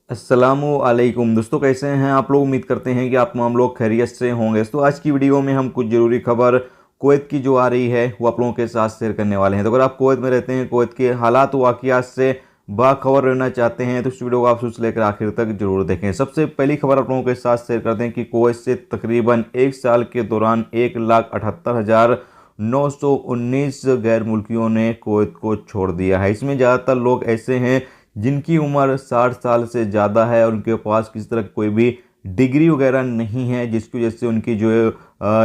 अस्सलामुअलैकुम दोस्तों, कैसे हैं आप लोग। उम्मीद करते हैं कि आप तमाम लोग खैरियत से होंगे। तो आज की वीडियो में हम कुछ ज़रूरी खबर कुवैत की जो आ रही है वो आप लोगों के साथ शेयर करने वाले हैं। तो अगर आप कुवैत में रहते हैं, कुवैत के हालात वाक़ियात से बाखबर रहना चाहते हैं तो इस वीडियो को आप शुरू से लेकर आखिर तक जरूर देखें। सबसे पहली खबर आप लोगों के साथ शेयर करते हैं कि कुवैत से तकरीबन एक साल के दौरान 1,78,919 गैर मुल्कियों ने कुवैत को छोड़ दिया है। इसमें ज़्यादातर लोग ऐसे हैं जिनकी उम्र 60 साल से ज़्यादा है और उनके पास किसी तरह की कोई भी डिग्री वगैरह नहीं है, जिसकी वजह से उनकी जो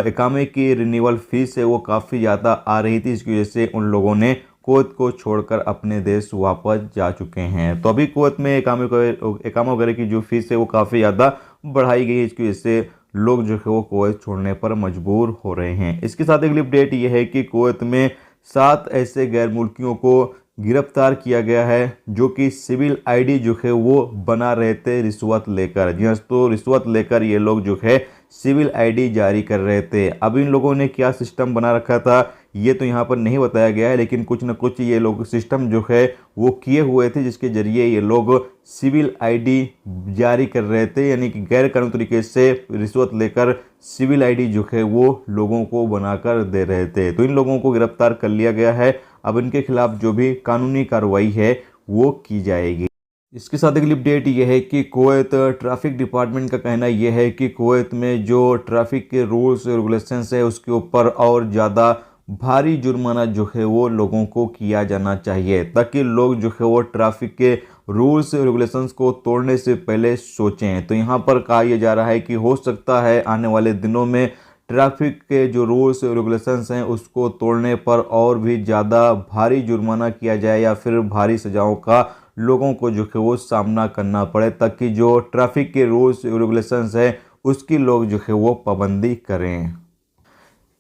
इकामे की रिन्यूअल फीस है वो काफ़ी ज़्यादा आ रही थी। इसकी वजह से उन लोगों ने कुवैत को छोड़कर अपने देश वापस जा चुके हैं। तो अभी कुवैत में इकामा वगैरह की जो फीस है वो काफ़ी ज़्यादा बढ़ाई गई है। इसकी वजह से लोग जो है वो कुवैत छोड़ने पर मजबूर हो रहे हैं। इसके साथ अगली अपडेट ये है कि कुवैत में 7 ऐसे गैर मुल्कियों को गिरफ्तार किया गया है जो कि सिविल आईडी जो है वो बना रहे थे रिश्वत लेकर। जी हाँ, तो रिश्वत लेकर ये लोग जो है सिविल आईडी जारी कर रहे थे। अब इन लोगों ने क्या सिस्टम बना रखा था ये तो यहाँ पर नहीं बताया गया है, लेकिन कुछ न कुछ ये लोग सिस्टम जो है वो किए हुए थे जिसके जरिए ये लोग सिविल आईडी जारी कर रहे थे, यानी कि गैर कानूनी तरीके से रिश्वत लेकर सिविल आईडी जो है वो लोगों को बनाकर दे रहे थे। तो इन लोगों को गिरफ्तार कर लिया गया है। अब इनके खिलाफ जो भी कानूनी कार्रवाई है वो की जाएगी। इसके साथ अगली अपडेट ये है कि कुवैत ट्रैफिक डिपार्टमेंट का कहना यह है कि कुवैत में जो ट्रैफिक के रूल्स रेगुलेशंस है उसके ऊपर और ज़्यादा भारी जुर्माना जो है वो लोगों को किया जाना चाहिए, ताकि लोग जो है वो ट्रैफिक के रूल्स रेगुलेशंस को तोड़ने से पहले सोचें। तो यहाँ पर कहा यह जा रहा है कि हो सकता है आने वाले दिनों में ट्रैफिक के जो रूल्स रेगुलेशंस हैं उसको तोड़ने पर और भी ज़्यादा भारी जुर्माना किया जाए या फिर भारी सजाओं का लोगों को जो है वो सामना करना पड़े, ताकि जो ट्रैफिक के रूल्स रेगुलेशंस है उसकी लोग जो है वो पाबंदी करें।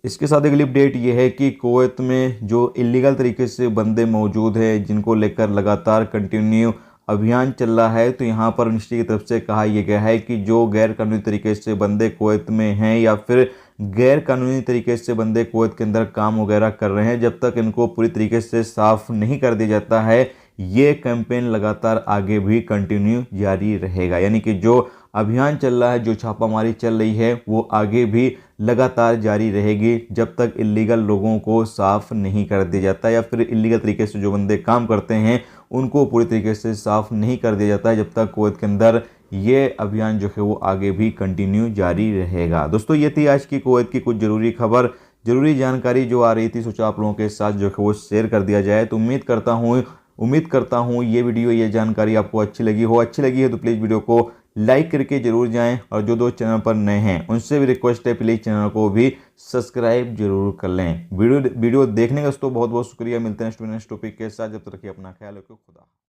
इसके साथ अगली अपडेट ये है कि कुवैत में जो इलीगल तरीके से बंदे मौजूद हैं जिनको लेकर लगातार कंटिन्यू अभियान चल रहा है, तो यहाँ पर मिनिस्ट्री की तरफ से कहा यह गया है कि जो गैर कानूनी तरीके से बंदे कुवैत में हैं या फिर गैर कानूनी तरीके से बंदे कुवैत के अंदर काम वगैरह कर रहे हैं, जब तक इनको पूरी तरीके से साफ नहीं कर दिया जाता है ये कैंपेन लगातार आगे भी कंटिन्यू जारी रहेगा। यानी कि जो अभियान चल रहा है, जो छापामारी चल रही है वो आगे भी लगातार जारी रहेगी जब तक इलीगल लोगों को साफ नहीं कर दिया जाता या फिर इलीगल तरीके से जो बंदे काम करते हैं उनको पूरी तरीके से साफ नहीं कर दिया जाता है। जब तक कुवैत के अंदर ये अभियान जो है वो आगे भी कंटिन्यू जारी रहेगा। दोस्तों, ये थी आज की कुवैत की कुछ ज़रूरी खबर, ज़रूरी जानकारी जो आ रही थी, सोचा आप लोगों के साथ जो है वो शेयर कर दिया जाए। तो उम्मीद करता हूँ ये वीडियो, ये जानकारी आपको अच्छी लगी है तो प्लीज़ वीडियो को लाइक करके जरूर जाएं, और जो दोस्त चैनल पर नए हैं उनसे भी रिक्वेस्ट है प्लीज़ चैनल को भी सब्सक्राइब जरूर कर लें। वीडियो देखने का दोस्तों बहुत बहुत शुक्रिया। मिलते हैं नेक्स्ट टॉपिक के साथ, जब तक रखिए अपना ख्याल रखिए। खुदा।